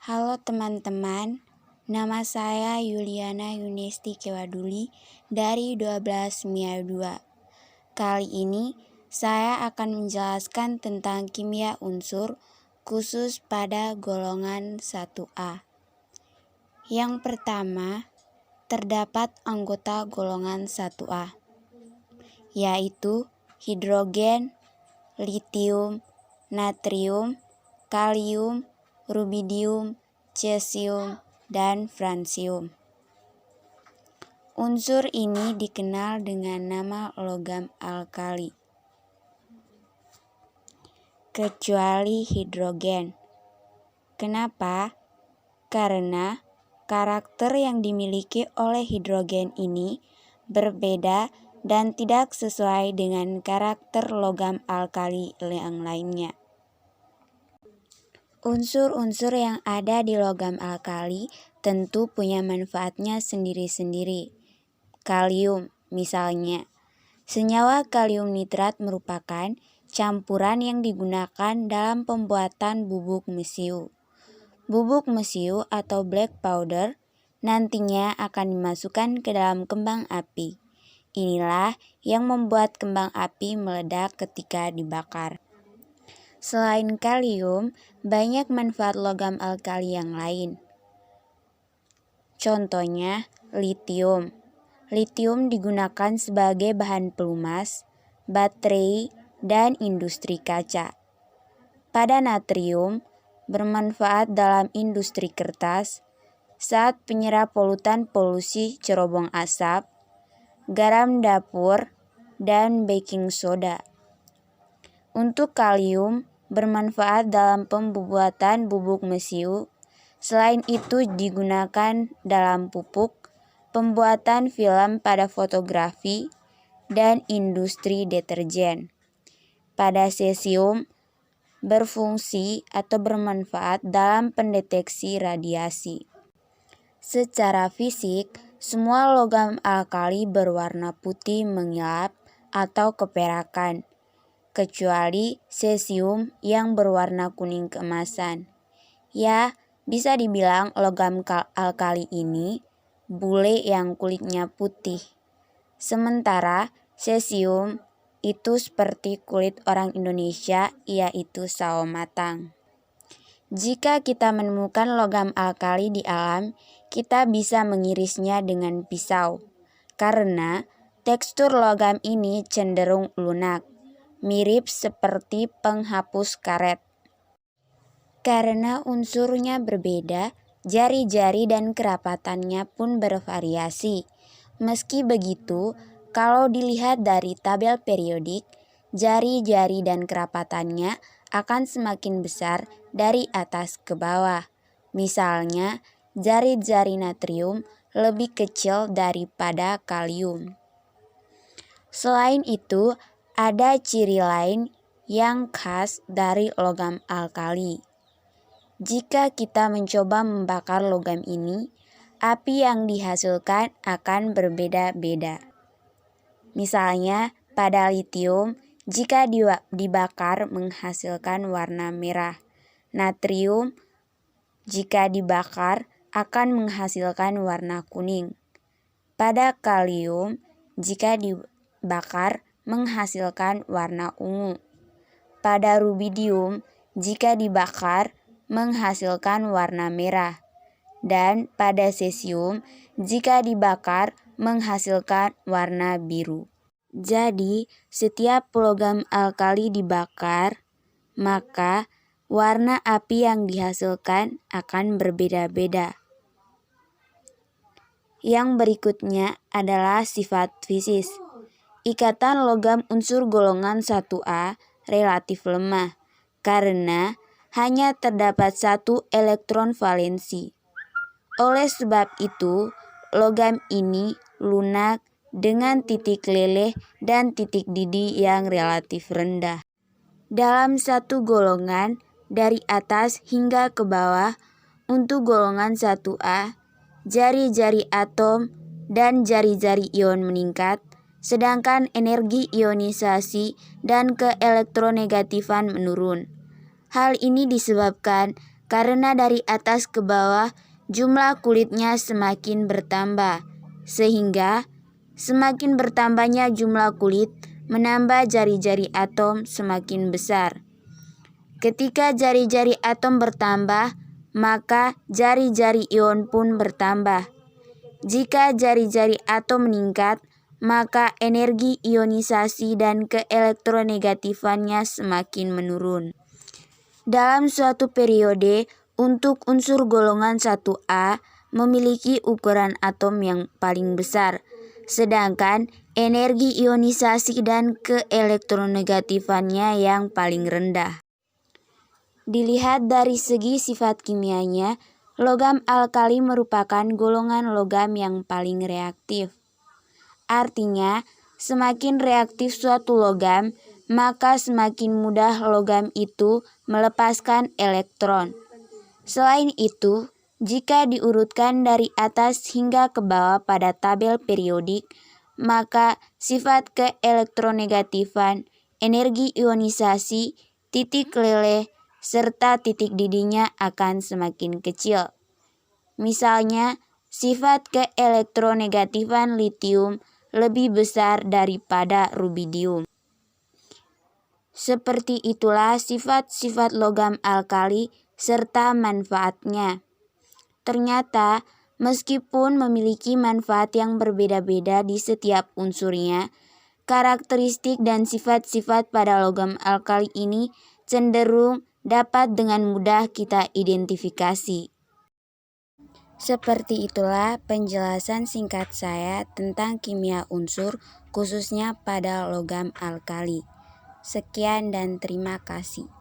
Halo teman-teman, nama saya Yuliana Yunisti Kewaduli dari 12 MIA 2. Kali ini saya akan menjelaskan tentang kimia unsur khusus pada golongan 1A. Yang pertama, terdapat anggota golongan 1A, yaitu hidrogen, litium, natrium, kalium, rubidium, cesium, dan fransium. Unsur ini dikenal dengan nama logam alkali, kecuali hidrogen. Kenapa? Karena karakter yang dimiliki oleh hidrogen ini berbeda dan tidak sesuai dengan karakter logam alkali yang lainnya. Unsur-unsur yang ada di logam alkali tentu punya manfaatnya sendiri-sendiri. Kalium, misalnya. Senyawa kalium nitrat merupakan campuran yang digunakan dalam pembuatan bubuk mesiu. Bubuk mesiu atau black powder nantinya akan dimasukkan ke dalam kembang api. Inilah yang membuat kembang api meledak ketika dibakar. Selain kalium, banyak manfaat logam alkali yang lain. Contohnya, litium. Litium digunakan sebagai bahan pelumas, baterai, dan industri kaca. Pada natrium, bermanfaat dalam industri kertas, saat penyerap polutan polusi cerobong asap, garam dapur, dan baking soda. Untuk kalium, bermanfaat dalam pembuatan bubuk mesiu. Selain itu digunakan dalam pupuk, pembuatan film pada fotografi, dan industri deterjen. Pada cesium, berfungsi atau bermanfaat dalam pendeteksi radiasi. Secara fisik, semua logam alkali berwarna putih mengilap atau keperakan, kecuali cesium yang berwarna kuning keemasan. Ya, bisa dibilang logam alkali ini bule yang kulitnya putih. Sementara cesium itu seperti kulit orang Indonesia, yaitu sawo matang. Jika kita menemukan logam alkali di alam, kita bisa mengirisnya dengan pisau, karena tekstur logam ini cenderung lunak, mirip seperti penghapus karet. Karena unsurnya berbeda, jari-jari dan kerapatannya pun bervariasi. Meski begitu, kalau dilihat dari tabel periodik, jari-jari dan kerapatannya akan semakin besar dari atas ke bawah. Misalnya, jari-jari natrium lebih kecil daripada kalium. Selain itu, ada ciri lain yang khas dari logam alkali. Jika kita mencoba membakar logam ini, api yang dihasilkan akan berbeda-beda. Misalnya, pada litium, jika dibakar menghasilkan warna merah. Natrium, jika dibakar akan menghasilkan warna kuning. Pada kalium, jika dibakar menghasilkan warna ungu. Pada rubidium, jika dibakar menghasilkan warna merah. Dan pada cesium, jika dibakar menghasilkan warna biru. Jadi, setiap logam alkali dibakar, maka warna api yang dihasilkan akan berbeda-beda. Yang berikutnya adalah sifat fisis. Ikatan logam unsur golongan 1A relatif lemah karena hanya terdapat satu elektron valensi. Oleh sebab itu, logam ini lunak dengan titik leleh dan titik didih yang relatif rendah. Dalam satu golongan, dari atas hingga ke bawah, untuk golongan 1A, jari-jari atom dan jari-jari ion meningkat, sedangkan energi ionisasi dan keelektronegatifan menurun. Hal ini disebabkan karena dari atas ke bawah jumlah kulitnya semakin bertambah, sehingga semakin bertambahnya jumlah kulit menambah jari-jari atom semakin besar. Ketika jari-jari atom bertambah, maka jari-jari ion pun bertambah. Jika jari-jari atom meningkat, maka energi ionisasi dan keelektronegatifannya semakin menurun. Dalam suatu periode, untuk unsur golongan 1A memiliki ukuran atom yang paling besar, sedangkan energi ionisasi dan keelektronegatifannya yang paling rendah. Dilihat dari segi sifat kimianya, logam alkali merupakan golongan logam yang paling reaktif. Artinya, semakin reaktif suatu logam, maka semakin mudah logam itu melepaskan elektron. Selain itu, jika diurutkan dari atas hingga ke bawah pada tabel periodik, maka sifat keelektronegatifan, energi ionisasi, titik leleh, serta titik didihnya akan semakin kecil. Misalnya, sifat keelektronegatifan litium lebih besar daripada rubidium. Seperti itulah sifat-sifat logam alkali serta manfaatnya. Ternyata, meskipun memiliki manfaat yang berbeda-beda di setiap unsurnya, karakteristik dan sifat-sifat pada logam alkali ini cenderung dapat dengan mudah kita identifikasi. Seperti itulah penjelasan singkat saya tentang kimia unsur, khususnya pada logam alkali. Sekian dan terima kasih.